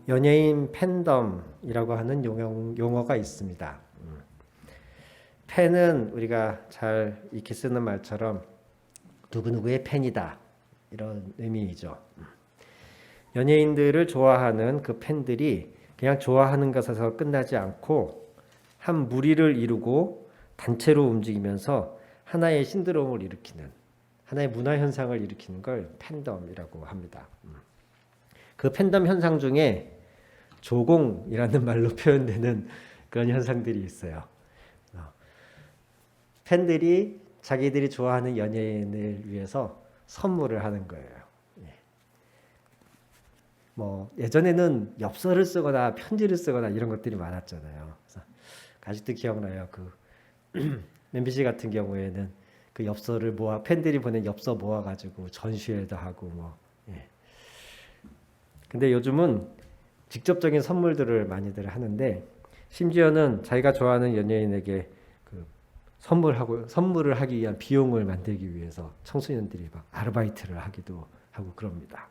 연예인 팬덤이라고 하는 용어가 있습니다. 팬은 우리가 잘 익히 쓰는 말처럼 누구누구의 팬이다, 이런 의미이죠. 연예인들을 좋아하는 그 팬들이 그냥 좋아하는 것에서 끝나지 않고 한 무리를 이루고 단체로 움직이면서 하나의 신드롬을 일으키는, 하나의 문화 현상을 일으키는 걸 팬덤이라고 합니다. 그 팬덤 현상 중에 조공이라는 말로 표현되는 그런 현상들이 있어요. 팬들이 자기들이 좋아하는 연예인을 위해서 선물을 하는 거예요. 뭐 예전에는 엽서를 쓰거나 편지를 쓰거나 이런 것들이 많았잖아요. 그래서 아직도 기억나요. 그 MBC 같은 경우에는 그 엽서를 팬들이 보낸 엽서 모아가지고 전시회도 하고 뭐. 근데 요즘은 직접적인 선물들을 많이들 하는데, 심지어는 자기가 좋아하는 연예인에게 그 선물을 하기 위한 비용을 만들기 위해서 청소년들이 막 아르바이트를 하기도 하고 그럽니다.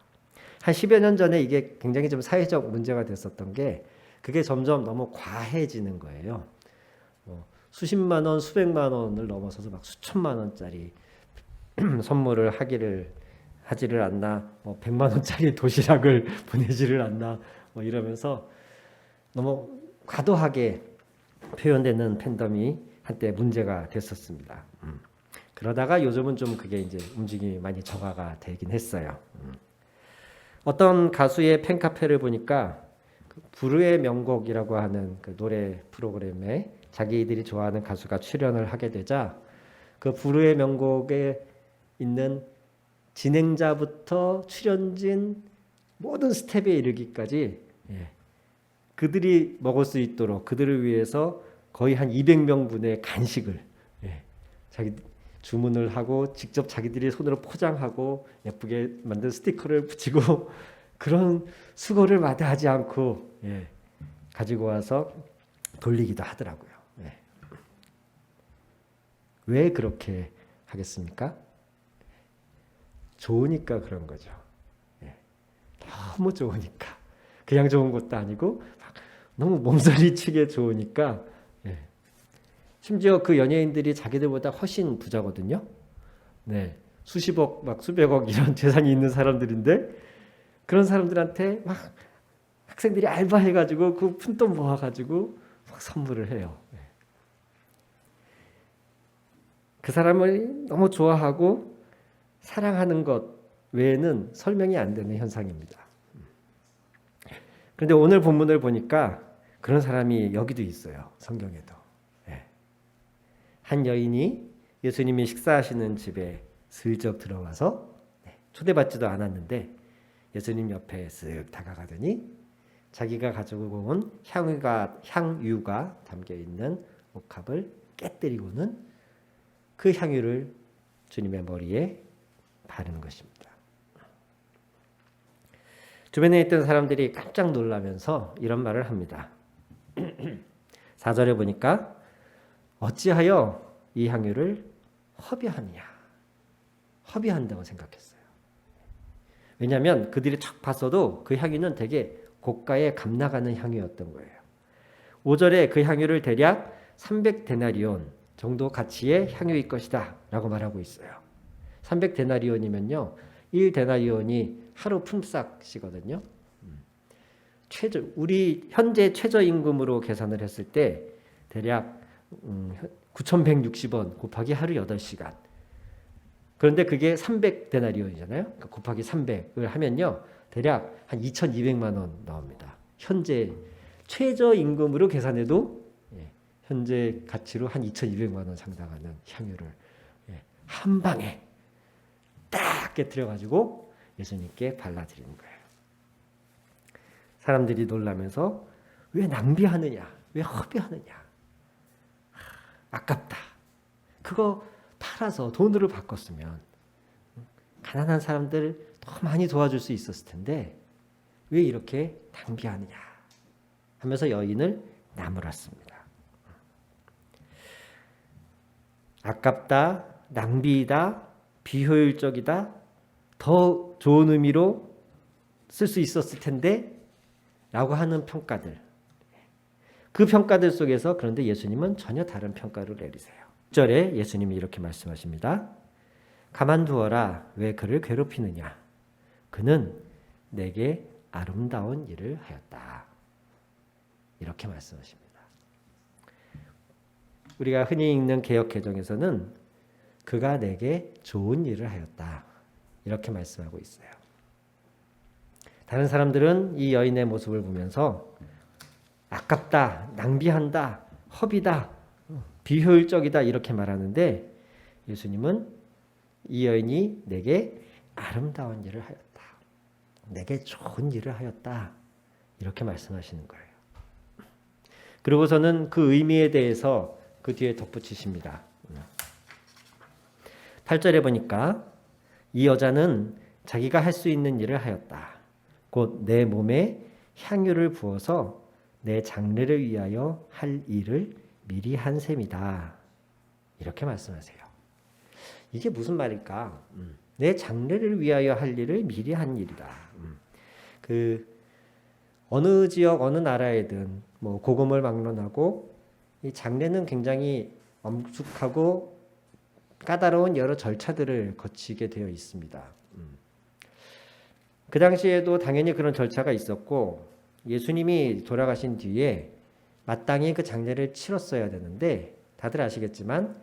한 10여 년 전에 이게 굉장히 좀 사회적 문제가 됐었던 게, 그게 점점 너무 과해지는 거예요. 수십만 원, 수백만 원을 넘어서서 막 수천만 원짜리 선물을 하지를 않나, 100만 원짜리 도시락을 보내지를 않나, 이러면서 너무 과도하게 표현되는 팬덤이 한때 문제가 됐었습니다. 그러다가 요즘은 좀 그게 이제 움직임이 많이 정화가 되긴 했어요. 어떤 가수의 팬카페를 보니까 부르의 명곡이라고 하는 그 노래 프로그램에 자기들이 좋아하는 가수가 출연을 하게 되자, 그 부르의 명곡에 있는 진행자부터 출연진 모든 스텝에 이르기까지 그들이 먹을 수 있도록 그들을 위해서 거의 한 200명분의 간식을 자기 주문을 하고 직접 자기들이 손으로 포장하고 예쁘게 만든 스티커를 붙이고 그런 수고를 마다하지 않고 가지고 와서 돌리기도 하더라고요. 왜 그렇게 하겠습니까? 좋으니까 그런 거죠. 너무 좋으니까. 그냥 좋은 것도 아니고 너무 몸서리치게 좋으니까. 심지어 그 연예인들이 자기들보다 훨씬 부자거든요. 수십억, 막 수백억 이런 재산이 있는 사람들인데, 그런 사람들한테 막 학생들이 알바해가지고 그 푼돈 모아가지고 막 선물을 해요. 그 사람을 너무 좋아하고 사랑하는 것 외에는 설명이 안 되는 현상입니다. 그런데 오늘 본문을 보니까 그런 사람이 여기도 있어요. 성경에도. 한 여인이 예수님이 식사하시는 집에 슬쩍 들어와서 초대받지도 않았는데 예수님 옆에 쓱 다가가더니 자기가 가지고 온 향유가 담겨있는 옥합을 깨뜨리고는 그 향유를 주님의 머리에 바르는 것입니다. 주변에 있던 사람들이 깜짝 놀라면서 이런 말을 합니다. 4절에 보니까 어찌하여 이 향유를 허비하느냐. 허비한다고 생각했어요. 왜냐하면 그들이 척 봤어도 그 향유는 되게 고가에 값나가는 향유였던 거예요. 5절에 그 향유를 대략 300데나리온 정도 가치의 향유일 것이다 라고 말하고 있어요. 300데나리온이면요 1데나리온이 하루 품삯이거든요. 우리 현재 최저임금으로 계산을 했을 때 대략 9,160원 곱하기 하루 8시간. 그런데 그게 300데나리온이잖아요. 그러니까 곱하기 300을 하면요 대략 한 2,200만 원 나옵니다. 현재 최저임금으로 계산해도 현재 가치로 한 2,200만 원 상당하는 향유를 한 방에 딱 깨뜨려가지고 예수님께 발라드리는 거예요. 사람들이 놀라면서 왜 낭비하느냐, 왜 허비하느냐, 아깝다. 그거 팔아서 돈으로 바꿨으면 가난한 사람들 더 많이 도와줄 수 있었을 텐데 왜 이렇게 낭비하느냐 하면서 여인을 나무랐습니다. 아깝다, 낭비이다, 비효율적이다, 더 좋은 의미로 쓸 수 있었을 텐데 라고 하는 평가들, 그 평가들 속에서 그런데 예수님은 전혀 다른 평가를 내리세요. 6절에 예수님이 이렇게 말씀하십니다. 가만두어라, 왜 그를 괴롭히느냐, 그는 내게 아름다운 일을 하였다. 이렇게 말씀하십니다. 우리가 흔히 읽는 개역개정에서는 그가 내게 좋은 일을 하였다. 이렇게 말씀하고 있어요. 다른 사람들은 이 여인의 모습을 보면서 아깝다, 낭비한다, 허비다, 비효율적이다 이렇게 말하는데 예수님은 이 여인이 내게 아름다운 일을 하였다, 내게 좋은 일을 하였다 이렇게 말씀하시는 거예요. 그리고서는 그 의미에 대해서 그 뒤에 덧붙이십니다. 8절에 보니까 이 여자는 자기가 할 수 있는 일을 하였다. 곧 내 몸에 향유를 부어서 내 장례를 위하여 할 일을 미리 한 셈이다. 이렇게 말씀하세요. 이게 무슨 말일까? 내 장례를 위하여 할 일을 미리 한 일이다. 그 어느 지역 어느 나라에든 뭐 고금을 막론하고 이 장례는 굉장히 엄숙하고 까다로운 여러 절차들을 거치게 되어 있습니다. 그 당시에도 당연히 그런 절차가 있었고 예수님이 돌아가신 뒤에 마땅히 그 장례를 치렀어야 되는데 다들 아시겠지만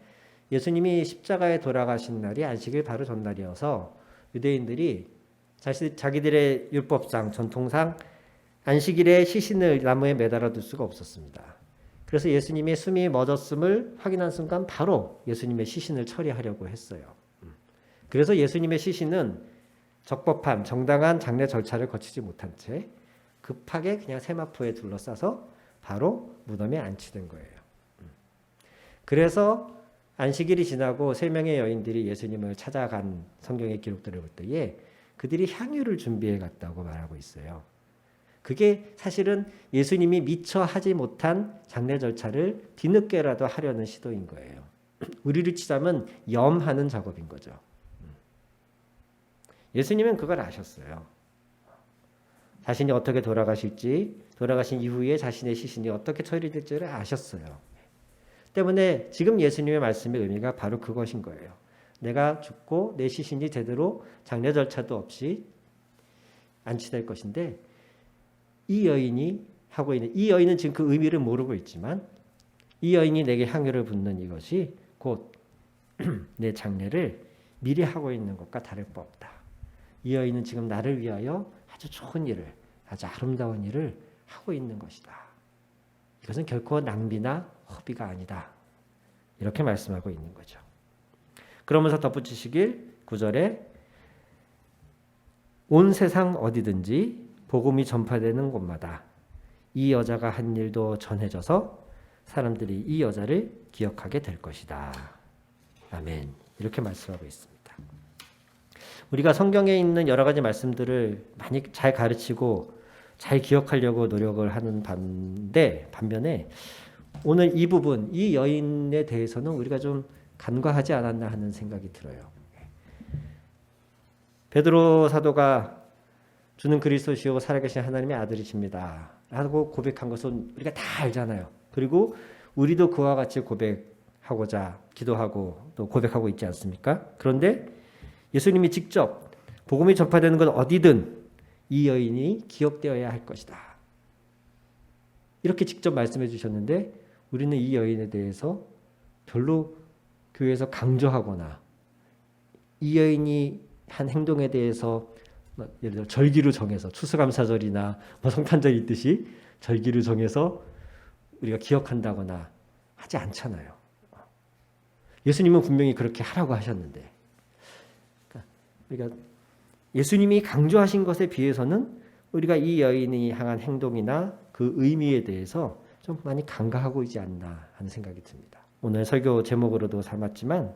예수님이 십자가에 돌아가신 날이 안식일 바로 전날이어서 유대인들이 자기들의 율법상 전통상 안식일에 시신을 나무에 매달아 둘 수가 없었습니다. 그래서 예수님의 숨이 멎었음을 확인한 순간 바로 예수님의 시신을 처리하려고 했어요. 그래서 예수님의 시신은 적법한 정당한 장례 절차를 거치지 못한 채 급하게 그냥 세마포에 둘러싸서 바로 무덤에 안치된 거예요. 그래서 안식일이 지나고 세 명의 여인들이 예수님을 찾아간 성경의 기록들을 볼 때에 그들이 향유를 준비해 갔다고 말하고 있어요. 그게 사실은 예수님이 미처 하지 못한 장례 절차를 뒤늦게라도 하려는 시도인 거예요. 우리를 치자면 염하는 작업인 거죠. 예수님은 그걸 아셨어요. 자신이 어떻게 돌아가실지, 돌아가신 이후에 자신의 시신이 어떻게 처리될지를 아셨어요. 때문에 지금 예수님의 말씀의 의미가 바로 그것인 거예요. 내가 죽고 내 시신이 제대로 장례 절차도 없이 안치될 것인데 이 여인이 하고 있는, 이 여인은 지금 그 의미를 모르고 있지만 이 여인이 내게 향유를 붓는 이것이 곧 내 장례를 미리 하고 있는 것과 다를 바 없다. 이 여인은 지금 나를 위하여 아주 좋은 일을, 아주 아름다운 일을 하고 있는 것이다. 이것은 결코 낭비나 허비가 아니다. 이렇게 말씀하고 있는 거죠. 그러면서 덧붙이시길 9절에 온 세상 어디든지 복음이 전파되는 곳마다 이 여자가 한 일도 전해져서 사람들이 이 여자를 기억하게 될 것이다. 아멘. 이렇게 말씀하고 있습니다. 우리가 성경에 있는 여러 가지 말씀들을 많이 잘 가르치고 잘 기억하려고 노력을 하는 반면에 오늘 이 부분, 이 여인에 대해서는 우리가 좀 간과하지 않았나 하는 생각이 들어요. 베드로 사도가 주는 그리스도시요 살아계신 하나님의 아들이십니다 하고 고백한 것은 우리가 다 알잖아요. 그리고 우리도 그와 같이 고백하고자 기도하고 또 고백하고 있지 않습니까? 그런데 예수님이 직접 복음이 전파되는 건 어디든 이 여인이 기억되어야 할 것이다. 이렇게 직접 말씀해 주셨는데 우리는 이 여인에 대해서 별로 교회에서 강조하거나 이 여인이 한 행동에 대해서 예를 들어 절기를 정해서 추수감사절이나 성탄절 있듯이 절기를 정해서 우리가 기억한다거나 하지 않잖아요. 예수님은 분명히 그렇게 하라고 하셨는데, 그러니까 예수님이 강조하신 것에 비해서는 우리가 이 여인이 향한 행동이나 그 의미에 대해서 좀 많이 간과하고 있지 않나 하는 생각이 듭니다. 오늘 설교 제목으로도 삼았지만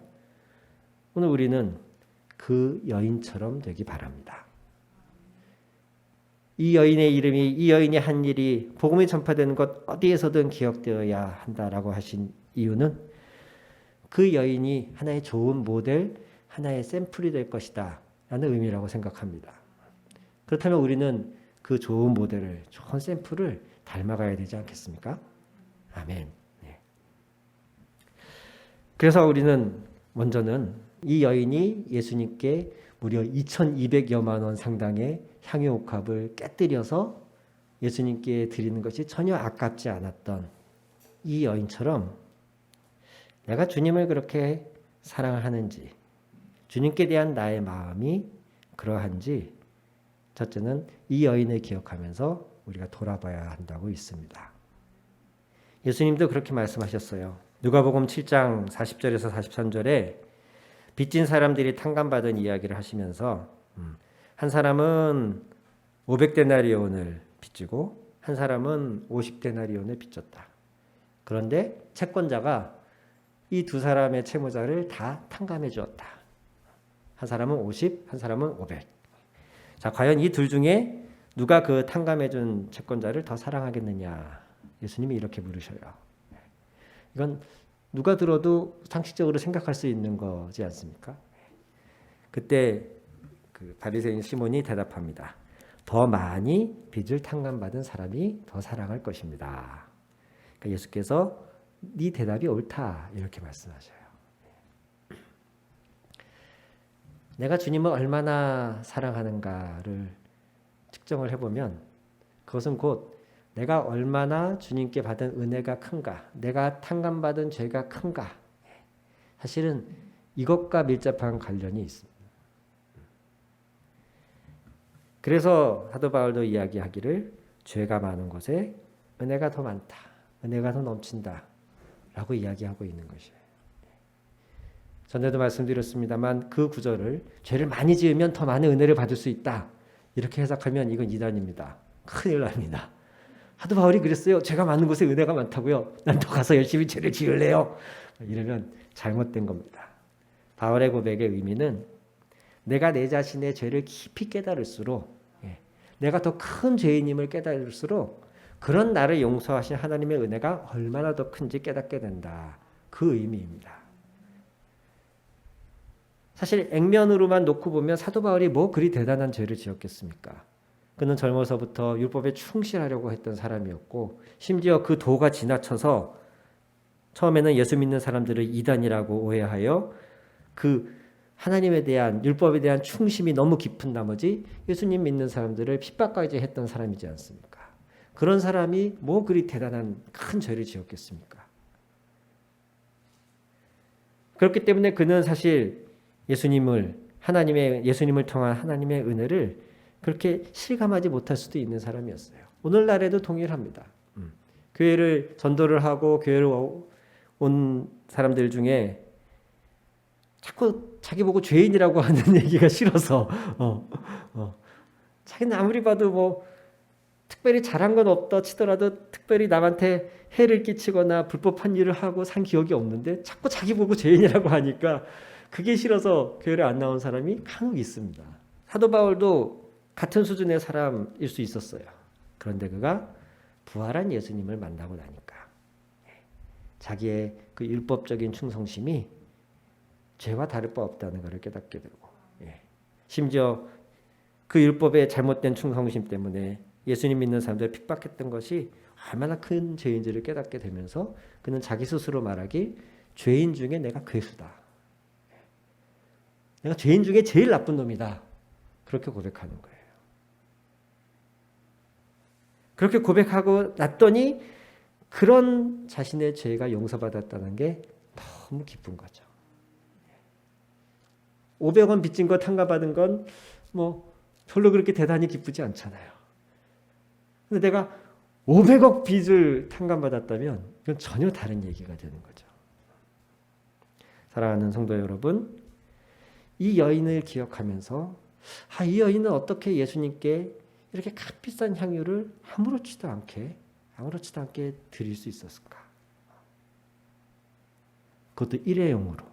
오늘 우리는 그 여인처럼 되기 바랍니다. 이 여인의 이름이, 이 여인이 한 일이 복음이 전파되는 것 어디에서든 기억되어야 한다라고 하신 이유는 그 여인이 하나의 좋은 모델, 하나의 샘플이 될 것이다 라는 의미라고 생각합니다. 그렇다면 우리는 그 좋은 모델을, 좋은 샘플을 닮아가야 되지 않겠습니까? 아멘. 네. 그래서 우리는 먼저는 이 여인이 예수님께 무려 2,200여만 원 상당의 향유옥합을 깨뜨려서 예수님께 드리는 것이 전혀 아깝지 않았던 이 여인처럼 내가 주님을 그렇게 사랑하는지, 주님께 대한 나의 마음이 그러한지 첫째는 이 여인을 기억하면서 우리가 돌아봐야 한다고 있습니다. 예수님도 그렇게 말씀하셨어요. 누가복음 7장 40절에서 43절에 빚진 사람들이 탕감받은 이야기를 하시면서 한 사람은 500데나리온을 빚지고 한 사람은 50데나리온을 빚졌다. 그런데 채권자가 이 두 사람의 채무자를 다 탕감해 주었다. 한 사람은 50, 한 사람은 500. 자, 과연 이 둘 중에 누가 그 탕감해 준 채권자를 더 사랑하겠느냐? 예수님이 이렇게 물으셔요. 이건 누가 들어도 상식적으로 생각할 수 있는 거지 않습니까? 그때 그 바리새인 시몬이 대답합니다. 더 많이 빚을 탕감받은 사람이 더 사랑할 것입니다. 그러니까 예수께서 네 대답이 옳다 이렇게 말씀하셔요. 내가 주님을 얼마나 사랑하는가를 측정을 해보면 그것은 곧 내가 얼마나 주님께 받은 은혜가 큰가, 내가 탕감받은 죄가 큰가, 사실은 이것과 밀접한 관련이 있습니다. 그래서 사도 바울도 이야기하기를 죄가 많은 곳에 은혜가 더 많다, 은혜가 더 넘친다 라고 이야기하고 있는 것이에요. 전에도 말씀드렸습니다만 그 구절을 죄를 많이 지으면 더 많은 은혜를 받을 수 있다 이렇게 해석하면 이건 이단입니다. 큰일 납니다. 사도 바울이 그랬어요. 죄가 많은 곳에 은혜가 많다고요. 난 더 가서 열심히 죄를 지을래요. 이러면 잘못된 겁니다. 바울의 고백의 의미는 내가 내 자신의 죄를 깊이 깨달을수록, 내가 더 큰 죄인임을 깨달을수록 그런 나를 용서하신 하나님의 은혜가 얼마나 더 큰지 깨닫게 된다. 그 의미입니다. 사실 액면으로만 놓고 보면 사도 바울이 뭐 그리 대단한 죄를 지었겠습니까? 그는 젊어서부터 율법에 충실하려고 했던 사람이었고 심지어 그 도가 지나쳐서 처음에는 예수 믿는 사람들을 이단이라고 오해하여 그 하나님에 대한 율법에 대한 충심이 너무 깊은 나머지 예수님 믿는 사람들을 핍박까지 했던 사람이지 않습니까? 그런 사람이 뭐 그리 대단한 큰 죄를 지었겠습니까? 그렇기 때문에 그는 사실 예수님을 통한 하나님의 은혜를 그렇게 실감하지 못할 수도 있는 사람이었어요. 오늘날에도 동일합니다. 교회를 전도를 하고 교회를 온 사람들 중에 자꾸 자기 보고 죄인이라고 하는 얘기가 싫어서 자기는 아무리 봐도 뭐 특별히 잘한 건 없다 치더라도 특별히 남한테 해를 끼치거나 불법한 일을 하고 산 기억이 없는데 자꾸 자기 보고 죄인이라고 하니까 그게 싫어서 교회를 안 나온 사람이 간혹 있습니다. 사도 바울도 같은 수준의 사람일 수 있었어요. 그런데 그가 부활한 예수님을 만나고 나니까 자기의 그 율법적인 충성심이 죄와 다를 바 없다는 것을 깨닫게 되고, 심지어 그 율법의 잘못된 충성심 때문에 예수님 믿는 사람들을 핍박했던 것이 얼마나 큰 죄인지를 깨닫게 되면서 그는 자기 스스로 말하기 죄인 중에 내가 괴수다. 내가 죄인 중에 제일 나쁜 놈이다. 그렇게 고백하는 거예요. 그렇게 고백하고 났더니 그런 자신의 죄가 용서받았다는 게 너무 기쁜 거죠. 500원 빚진 거 탕감받은 건 뭐 별로 그렇게 대단히 기쁘지 않잖아요. 근데 내가 500억 빚을 탕감받았다면 이건 전혀 다른 얘기가 되는 거죠. 사랑하는 성도 여러분, 이 여인을 기억하면서 이 여인은 어떻게 예수님께 이렇게 값비싼 향유를 아무렇지도 않게 드릴 수 있었을까? 그것도 일회용으로.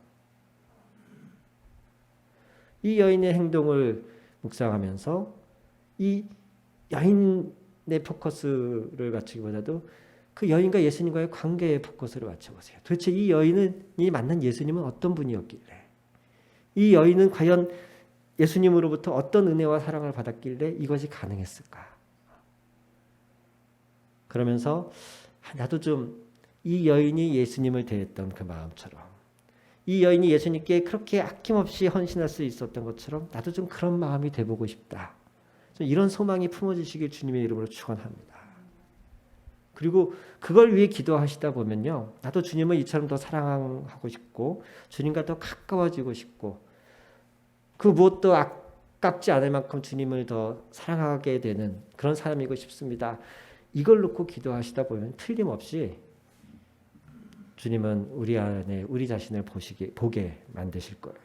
이 여인의 행동을 묵상하면서 이 여인의 포커스를 맞추기보다도 그 여인과 예수님과의 관계에 포커스를 맞춰보세요. 도대체 이 여인이 만난 예수님은 어떤 분이었길래, 이 여인은 과연 예수님으로부터 어떤 은혜와 사랑을 받았길래 이것이 가능했을까? 그러면서 나도 좀 이 여인이 예수님을 대했던 그 마음처럼, 이 여인이 예수님께 그렇게 아낌없이 헌신할 수 있었던 것처럼 나도 좀 그런 마음이 돼보고 싶다. 이런 소망이 품어지시길 주님의 이름으로 축원합니다. 그리고 그걸 위해 기도하시다 보면요, 나도 주님을 이처럼 더 사랑하고 싶고 주님과 더 가까워지고 싶고 그 무엇도 아깝지 않을 만큼 주님을 더 사랑하게 되는 그런 사람이고 싶습니다. 이걸 놓고 기도하시다 보면 틀림없이 주님은 우리 안에 우리 자신을 보게 만드실 거예요.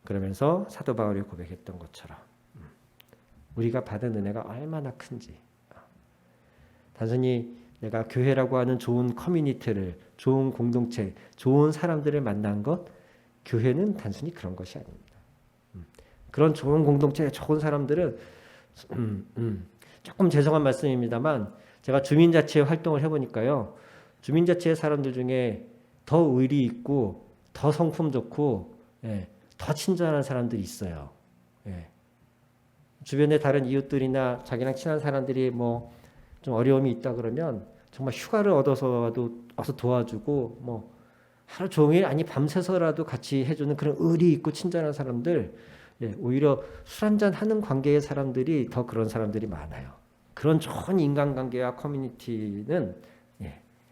그러면서 사도 바울이 고백했던 것처럼 우리가 받은 은혜가 얼마나 큰지, 단순히 내가 교회라고 하는 좋은 커뮤니티를, 좋은 공동체, 좋은 사람들을 만난 것, 교회는 단순히 그런 것이 아닙니다. 그런 좋은 공동체, 좋은 사람들은 조금 죄송한 말씀입니다만 제가 주민자치회 활동을 해보니까요, 주민자치회 사람들 중에 더 의리 있고 더 성품 좋고 더 친절한 사람들이 있어요. 주변에 다른 이웃들이나 자기랑 친한 사람들이 뭐 좀 어려움이 있다 그러면 정말 휴가를 얻어서라도 와서 도와주고 뭐 하루 종일 아니 밤새서라도 같이 해주는 그런 의리 있고 친절한 사람들, 오히려 술 한잔 하는 관계의 사람들이 더 그런 사람들이 많아요. 그런 좋은 인간관계와 커뮤니티는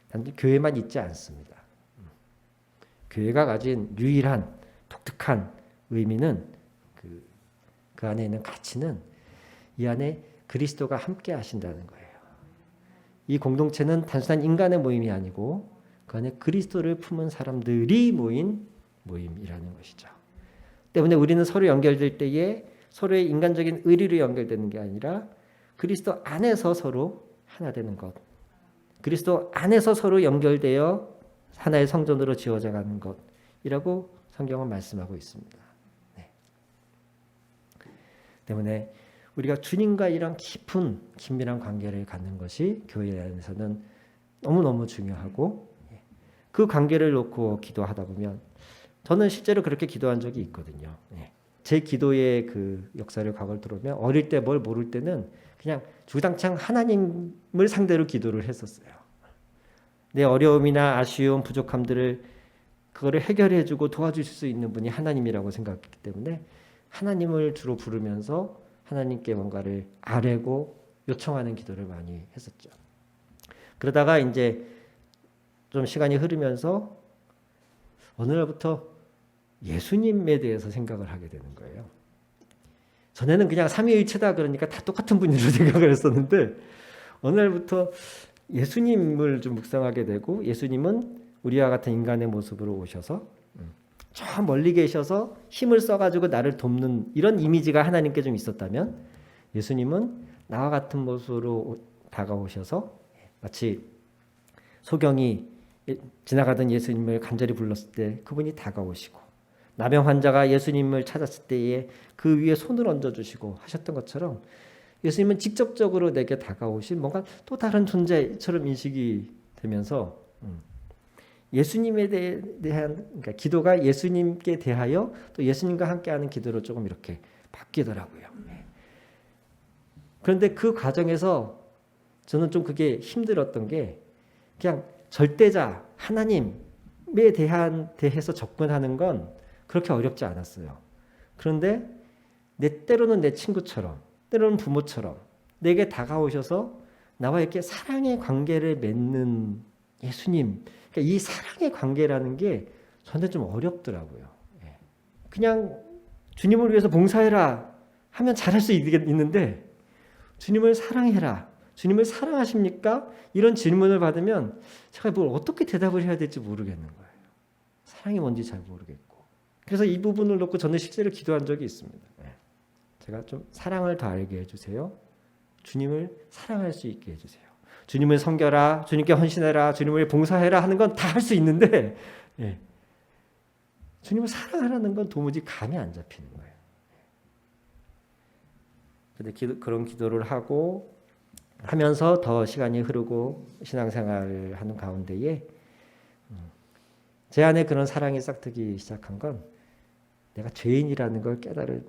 단지 교회만 있지 않습니다. 교회가 가진 유일한 독특한 의미는 그 안에 있는 가치는 이 안에 그리스도가 함께 하신다는 거예요. 이 공동체는 단순한 인간의 모임이 아니고 그 안에 그리스도를 품은 사람들이 모인 모임이라는 것이죠. 때문에 우리는 서로 연결될 때에 서로의 인간적인 의리로 연결되는 게 아니라 그리스도 안에서 서로 하나 되는 것, 그리스도 안에서 서로 연결되어 하나의 성전으로 지어져 가는 것이라고 성경은 말씀하고 있습니다. 때문에 우리가 주님과 이런 깊은 긴밀한 관계를 갖는 것이 교회 안에서는 너무너무 중요하고, 그 관계를 놓고 기도하다 보면 저는 실제로 그렇게 기도한 적이 있거든요. 제 기도의 그 역사를 과거를 들어보면 어릴 때 뭘 모를 때는 그냥 주당창 하나님을 상대로 기도를 했었어요. 내 어려움이나 아쉬움, 부족함들을 그거를 해결해주고 도와주실 수 있는 분이 하나님이라고 생각했기 때문에 하나님을 주로 부르면서 하나님께 뭔가를 아뢰고 요청하는 기도를 많이 했었죠. 그러다가 이제 좀 시간이 흐르면서 어느 날부터 예수님에 대해서 생각을 하게 되는 거예요. 전에는 그냥 삼위일체다 그러니까 다 똑같은 분으로 생각을 했었는데 어느 날부터 예수님을 좀 묵상하게 되고, 예수님은 우리와 같은 인간의 모습으로 오셔서 저 멀리 계셔서 힘을 써가지고 나를 돕는 이런 이미지가 하나님께 좀 있었다면, 예수님은 나와 같은 모습으로 다가오셔서 마치 소경이 지나가던 예수님을 간절히 불렀을 때 그분이 다가오시고, 나병 환자가 예수님을 찾았을 때에 그 위에 손을 얹어주시고 하셨던 것처럼 예수님은 직접적으로 내게 다가오신 뭔가 또 다른 존재처럼 인식이 되면서 예수님에 대한 그러니까 기도가 예수님께 대하여 또 예수님과 함께하는 기도로 조금 이렇게 바뀌더라고요. 그런데 그 과정에서 저는 좀 그게 힘들었던 게, 그냥 절대자 하나님에 대해서 접근하는 건 그렇게 어렵지 않았어요. 그런데 때로는 내 친구처럼, 때로는 부모처럼 내게 다가오셔서 나와 이렇게 사랑의 관계를 맺는 예수님, 그러니까 이 사랑의 관계라는 게 저한테 좀 어렵더라고요. 그냥 주님을 위해서 봉사해라 하면 잘할 수 있는데 주님을 사랑해라. 주님을 사랑하십니까? 이런 질문을 받으면 제가 뭘 어떻게 대답을 해야 될지 모르겠는 거예요. 사랑이 뭔지 잘 모르겠고. 그래서 이 부분을 놓고 저는 실제로 기도한 적이 있습니다. 제가 좀 사랑을 더 알게 해주세요. 주님을 사랑할 수 있게 해주세요. 주님을 섬겨라, 주님께 헌신해라, 주님을 봉사해라 하는 건 다 할 수 있는데 주님을 사랑하라는 건 도무지 감이 안 잡히는 거예요. 근데 그런 기도를 하면서 더 시간이 흐르고 신앙생활을 하는 가운데에 제 안에 그런 사랑이 싹트기 시작한 건 내가 죄인이라는 걸 깨달은,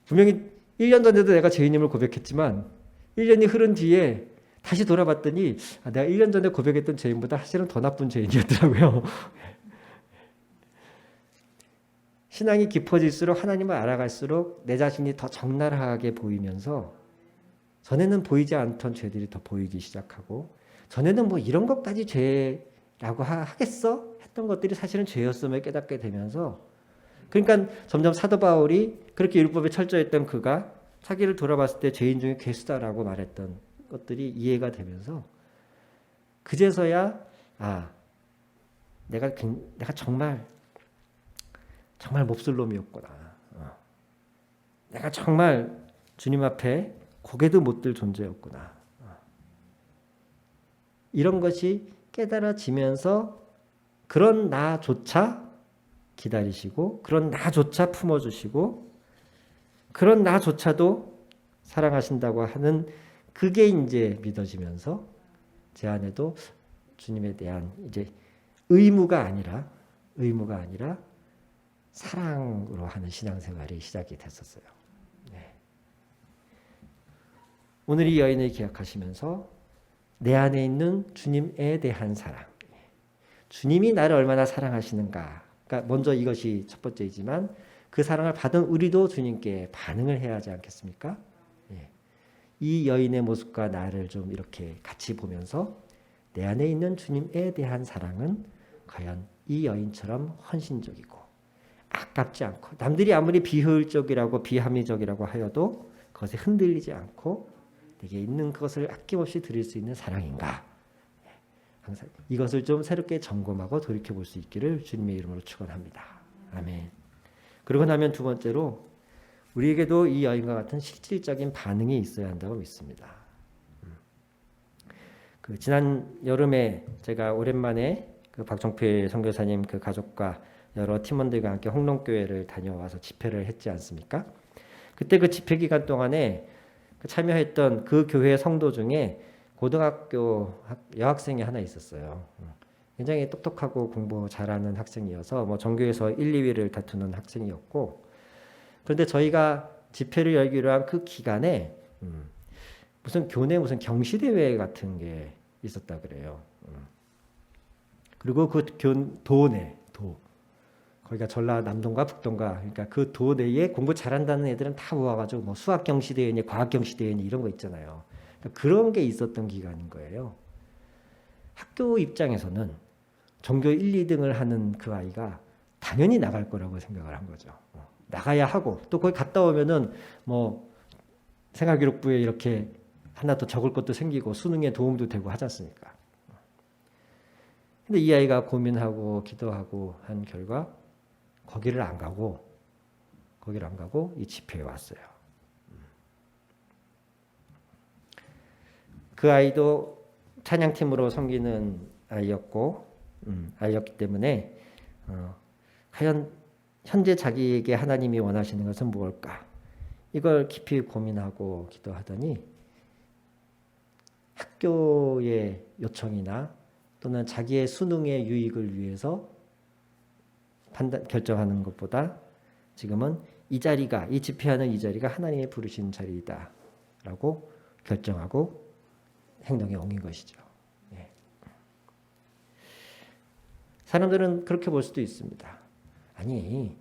분명히 1년 전에도 내가 죄인임을 고백했지만 1년이 흐른 뒤에 다시 돌아봤더니 내가 1년 전에 고백했던 죄인보다 사실은 더 나쁜 죄인이었더라고요. 신앙이 깊어질수록 하나님을 알아갈수록 내 자신이 더 적나라하게 보이면서 전에는 보이지 않던 죄들이 더 보이기 시작하고, 전에는 뭐 이런 것까지 죄라고 하겠어? 했던 것들이 사실은 죄였음을 깨닫게 되면서, 그러니까 점점 사도 바울이 그렇게 율법에 철저했던 그가 자기를 돌아봤을 때 죄인 중에 괴수다라고 말했던 것들이 이해가 되면서 그제서야 내가 정말 몹쓸 놈이었구나. 내가 정말 주님 앞에 고개도 못 들 존재였구나. 이런 것이 깨달아지면서 그런 나조차 기다리시고, 그런 나조차 품어주시고, 그런 나조차도 사랑하신다고 하는 그게 이제 믿어지면서 제 안에도 주님에 대한 이제 의무가 아니라 사랑으로 하는 신앙생활이 시작이 됐었어요. 오늘 이 여인을 기억하시면서 내 안에 있는 주님에 대한 사랑, 주님이 나를 얼마나 사랑하시는가, 그러니까 먼저 이것이 첫 번째이지만 그 사랑을 받은 우리도 주님께 반응을 해야 하지 않겠습니까? 이 여인의 모습과 나를 좀 이렇게 같이 보면서 내 안에 있는 주님에 대한 사랑은 과연 이 여인처럼 헌신적이고 아깝지 않고, 남들이 아무리 비효율적이라고 비합리적이라고 하여도 그것에 흔들리지 않고 내게 있는 그것을 아낌없이 드릴 수 있는 사랑인가, 항상 이것을 좀 새롭게 점검하고 돌이켜볼 수 있기를 주님의 이름으로 축원합니다. 아멘. 그러고 나면 두 번째로 우리에게도 이 여인과 같은 실질적인 반응이 있어야 한다고 믿습니다. 지난 여름에 제가 오랜만에 박정필 선교사님 가족과 여러 팀원들과 함께 홍롱교회를 다녀와서 집회를 했지 않습니까? 그때 그 집회 기간 동안에 참여했던 그 교회 성도 중에 고등학교 여학생이 하나 있었어요. 굉장히 똑똑하고 공부 잘하는 학생이어서 뭐 전교에서 1, 2위를 다투는 학생이었고, 그런데 저희가 집회를 열기로 한 그 기간에 무슨 교내 무슨 경시대회 같은 게 있었다 그래요. 그리고 그 도내 거기가 전라남도인가 북도인가, 그러니까 그 도 내에 공부 잘한다는 애들은 다 모아가지고 뭐 수학 경시대회니 과학 경시대회니 이런 거 있잖아요. 그러니까 그런 게 있었던 기간인 거예요. 학교 입장에서는 전교 1, 2등을 하는 그 아이가 당연히 나갈 거라고 생각을 한 거죠. 나가야 하고, 또 거기 갔다 오면은 뭐 생활기록부에 이렇게 하나 더 적을 것도 생기고 수능에 도움도 되고 하지 않습니까? 근데 이 아이가 고민하고 기도하고 한 결과 거기를 안 가고 이 집회에 왔어요. 그 아이도 찬양팀으로 섬기는 아이였기 때문에 과연 현재 자기에게 하나님이 원하시는 것은 무엇일까? 이걸 깊이 고민하고 기도하더니 학교의 요청이나 또는 자기의 수능의 유익을 위해서 결정하는 것보다 지금은 이 집회하는 이 자리가 하나님이 부르신 자리이다 라고 결정하고 행동에 옮긴 것이죠. 사람들은 그렇게 볼 수도 있습니다. 아니,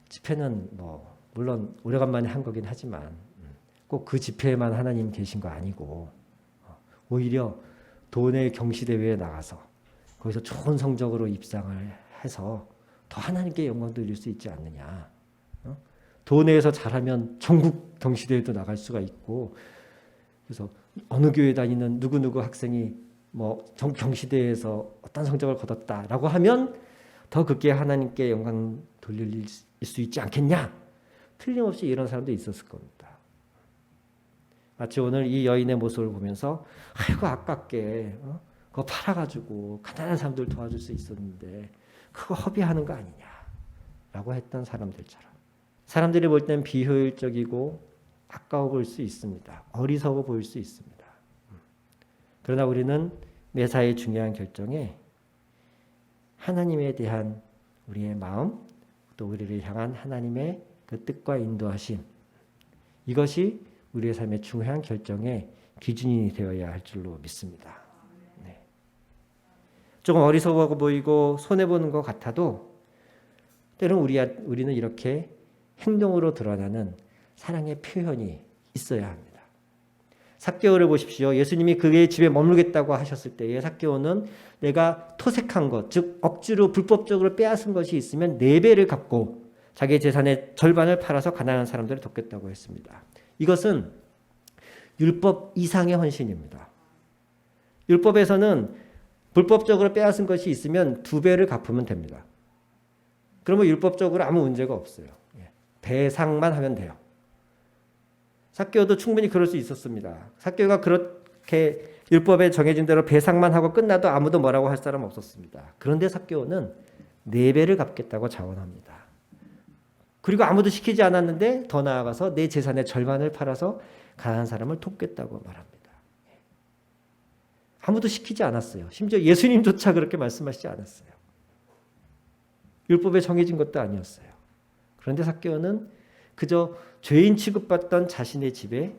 집회는 뭐 물론 오래간만에 한 거긴 하지만 꼭 그 집회에만 하나님 계신 거 아니고 오히려 도내 경시대회에 나가서 거기서 좋은 성적으로 입상을 해서 더 하나님께 영광 돌릴 수 있지 않느냐. 도내에서 잘하면 전국 경시대회도 나갈 수가 있고, 그래서 어느 교회 다니는 누구누구 학생이 뭐 경시대회에서 어떤 성적을 거뒀다라고 하면 더 그게 하나님께 영광 돌릴 수 있지 않겠냐? 틀림없이 이런 사람도 있었을 겁니다. 마치 오늘 이 여인의 모습을 보면서 아이고 아깝게 그거 팔아가지고 가난한 사람들 도와줄 수 있었는데 그거 허비하는 거 아니냐라고 했던 사람들처럼, 사람들이 볼 땐 비효율적이고 아까워 보일 수 있습니다. 어리석어 보일 수 있습니다. 그러나 우리는 매사의 중요한 결정에 하나님에 대한 우리의 마음, 또 우리를 향한 하나님의 그 뜻과 인도하심, 이것이 우리의 삶의 중요한 결정의 기준이 되어야 할 줄로 믿습니다. 네. 조금 어리석어 보이고 손해보는 것 같아도 때로는 우리는 이렇게 행동으로 드러나는 사랑의 표현이 있어야 합니다. 삭개오를 보십시오. 예수님이 그의 집에 머물겠다고 하셨을 때에 삭개오는 내가 토색한 것, 즉 억지로 불법적으로 빼앗은 것이 있으면 4배를 갚고 자기의 재산의 절반을 팔아서 가난한 사람들을 돕겠다고 했습니다. 이것은 율법 이상의 헌신입니다. 율법에서는 불법적으로 빼앗은 것이 있으면 2배를 갚으면 됩니다. 그러면 율법적으로 아무 문제가 없어요. 배상만 하면 돼요. 삭개오도 충분히 그럴 수 있었습니다. 삭개오가 그렇게 율법에 정해진 대로 배상만 하고 끝나도 아무도 뭐라고 할 사람 없었습니다. 그런데 삭개오는 4배를 갚겠다고 자원합니다. 그리고 아무도 시키지 않았는데 더 나아가서 내 재산의 절반을 팔아서 가난한 사람을 돕겠다고 말합니다. 아무도 시키지 않았어요. 심지어 예수님조차 그렇게 말씀하시지 않았어요. 율법에 정해진 것도 아니었어요. 그런데 삭개오는 그저 죄인 취급받던 자신의 집에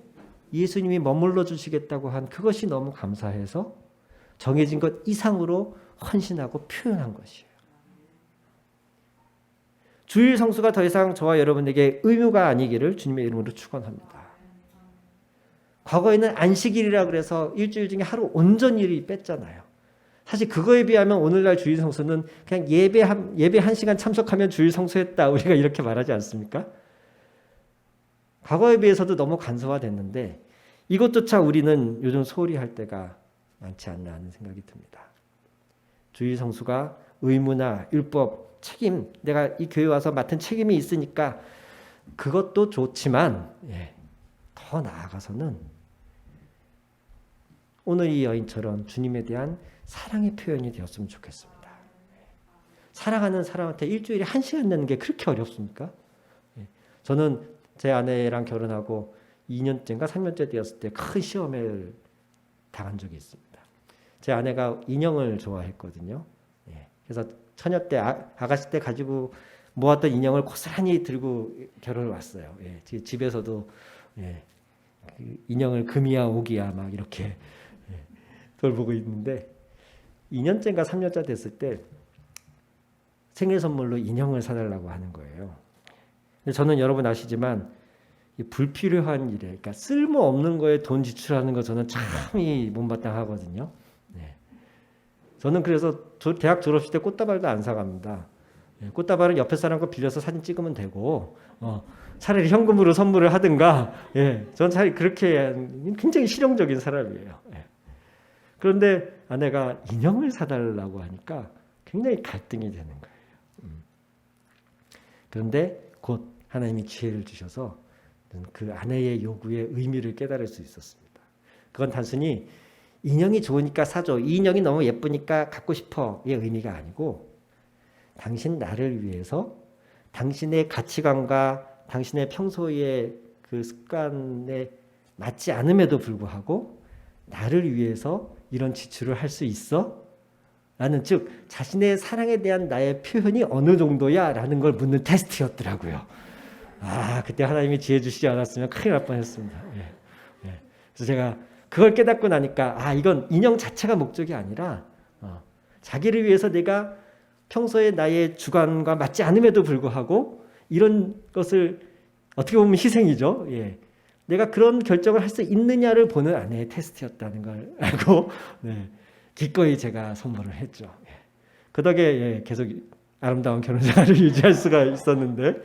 예수님이 머물러 주시겠다고 한 그것이 너무 감사해서 정해진 것 이상으로 헌신하고 표현한 것이에요. 주일 성수가 더 이상 저와 여러분에게 의무가 아니기를 주님의 이름으로 축원합니다. 과거에는 안식일이라 그래서 일주일 중에 하루 온전일이 뺐잖아요. 사실 그거에 비하면 오늘날 주일 성수는 그냥 예배 1시간 참석하면 주일 성수했다, 우리가 이렇게 말하지 않습니까? 과거에 비해서도 너무 간소화됐는데 이것조차 우리는 요즘 소홀히 할 때가 많지 않나 하는 생각이 듭니다. 주일 성수가 의무나 율법, 책임, 내가 이 교회 와서 맡은 책임이 있으니까 그것도 좋지만 더 나아가서는 오늘 이 여인처럼 주님에 대한 사랑의 표현이 되었으면 좋겠습니다. 사랑하는 사람한테 일주일에 1시간 내는 게 그렇게 어렵습니까? 저는 제 아내랑 결혼하고 2년째인가 3년째 되었을 때 큰 시험을 당한 적이 있습니다. 제 아내가 인형을 좋아했거든요. 그래서 처녀 때 아가씨 때 가지고 모았던 인형을 고스란히 들고 결혼을 왔어요. 집에서도 그 인형을 금이야 옥이야 막 이렇게 돌보고 있는데 2년째인가 3년째 됐을 때 생일 선물로 인형을 사달라고 하는 거예요. 저는 여러분 아시지만 불필요한 일에, 그러니까 쓸모없는 거에 돈 지출하는 거 저는 참이 못마땅하거든요. 저는 그래서 대학 졸업식 때 꽃다발도 안 사갑니다. 꽃다발은 옆에 사람 거 빌려서 사진 찍으면 되고 차라리 현금으로 선물을 하든가. 저는 차라리 그렇게 굉장히 실용적인 사람이에요. 그런데 아내가 인형을 사달라고 하니까 굉장히 갈등이 되는 거예요. 그런데 곧 하나님이 기회를 주셔서 그 아내의 요구의 의미를 깨달을 수 있었습니다. 그건 단순히 인형이 좋으니까 사줘, 이 인형이 너무 예쁘니까 갖고 싶어의 의미가 아니고 당신 나를 위해서 당신의 가치관과 당신의 평소의 그 습관에 맞지 않음에도 불구하고 나를 위해서 이런 지출을 할 수 있어? 라는, 즉 자신의 사랑에 대한 나의 표현이 어느 정도야? 라는 걸 묻는 테스트였더라고요. 그때 하나님이 지혜 주시지 않았으면 큰일 날 뻔했습니다. 그래서 제가 그걸 깨닫고 나니까 이건 인형 자체가 목적이 아니라 자기를 위해서 내가 평소에 나의 주관과 맞지 않음에도 불구하고 이런 것을 어떻게 보면 희생이죠. 내가 그런 결정을 할 수 있느냐를 보는 아내의 테스트였다는 걸 알고 기꺼이 제가 선물을 했죠. 그 덕에 계속 아름다운 결혼 생활을 유지할 수가 있었는데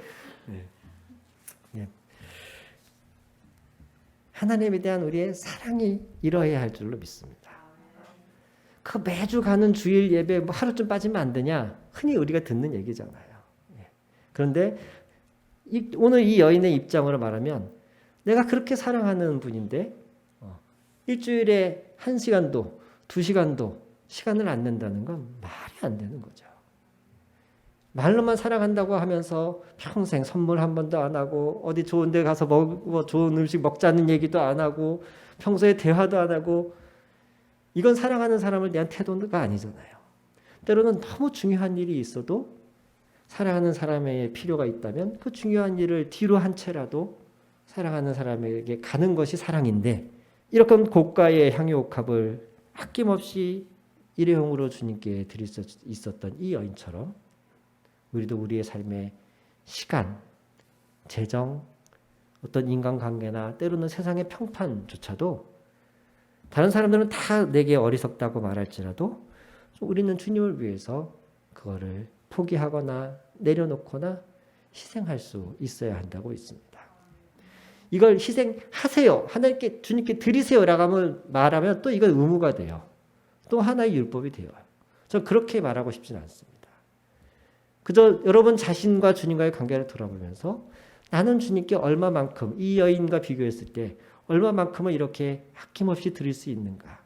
하나님에 대한 우리의 사랑이 이러해야 할 줄로 믿습니다. 그 매주 가는 주일 예배 뭐 하루쯤 빠지면 안 되냐? 흔히 우리가 듣는 얘기잖아요. 그런데 오늘 이 여인의 입장으로 말하면 내가 그렇게 사랑하는 분인데 일주일에 1시간도 2시간도 시간을 안 낸다는 건 말이 안 되는 거죠. 말로만 사랑한다고 하면서 평생 선물 한 번도 안 하고 어디 좋은 데 가서 좋은 음식 먹자는 얘기도 안 하고 평소에 대화도 안 하고 이건 사랑하는 사람을 대한 태도가 아니잖아요. 때로는 너무 중요한 일이 있어도 사랑하는 사람의 필요가 있다면 그 중요한 일을 뒤로 한 채라도 사랑하는 사람에게 가는 것이 사랑인데 이렇게 고가의 향유옥합을 아낌없이 일회용으로 주님께 드릴 수 있었던 이 여인처럼 우리도 우리의 삶의 시간, 재정, 어떤 인간관계나 때로는 세상의 평판조차도 다른 사람들은 다 내게 어리석다고 말할지라도 우리는 주님을 위해서 그거를 포기하거나 내려놓거나 희생할 수 있어야 한다고 있습니다. 이걸 희생하세요. 하나님께 주님께 드리세요라고 말하면 또 이건 의무가 돼요. 또 하나의 율법이 돼요. 저는 그렇게 말하고 싶지는 않습니다. 그저 여러분 자신과 주님과의 관계를 돌아보면서 나는 주님께 얼마만큼 이 여인과 비교했을 때 얼마만큼은 이렇게 아낌없이 드릴 수 있는가.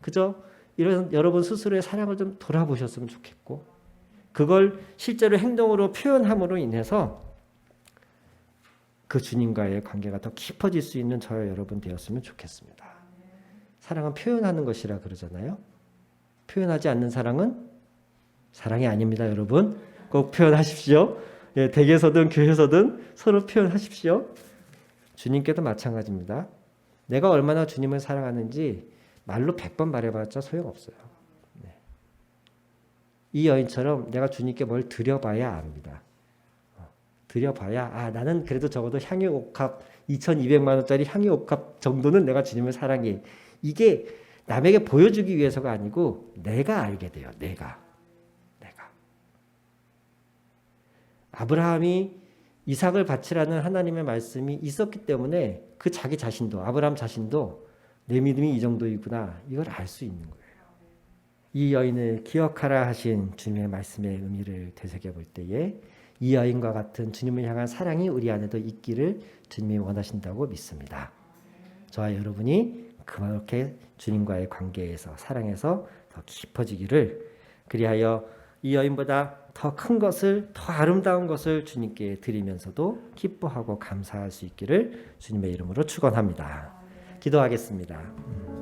그저 이런 여러분 스스로의 사랑을 좀 돌아보셨으면 좋겠고 그걸 실제로 행동으로 표현함으로 인해서 그 주님과의 관계가 더 깊어질 수 있는 저와 여러분 되었으면 좋겠습니다. 사랑은 표현하는 것이라 그러잖아요. 표현하지 않는 사랑은 사랑이 아닙니다, 여러분. 꼭 표현하십시오. 예, 댁에서든 교회에서든 서로 표현하십시오. 주님께도 마찬가지입니다. 내가 얼마나 주님을 사랑하는지 말로 100번 말해봤자 소용없어요. 네. 이 여인처럼 내가 주님께 뭘 드려봐야 압니다. 드려봐야 나는 그래도 적어도 향유옥합 2,200만 원짜리 향유옥합 정도는 내가 주님을 사랑해. 이게 남에게 보여주기 위해서가 아니고 내가 알게 돼요. 내가. 아브라함이 이삭을 바치라는 하나님의 말씀이 있었기 때문에 그 자기 자신도 아브라함 자신도 내 믿음이 이 정도이구나 이걸 알 수 있는 거예요. 이 여인을 기억하라 하신 주님의 말씀의 의미를 되새겨볼 때에 이 여인과 같은 주님을 향한 사랑이 우리 안에도 있기를 주님이 원하신다고 믿습니다. 저와 여러분이 그렇게 주님과의 관계에서 사랑에서 더 깊어지기를 그리하여 이 여인보다 더 큰 것을 더 아름다운 것을 주님께 드리면서도 기뻐하고 감사할 수 있기를 주님의 이름으로 축원합니다. 기도하겠습니다.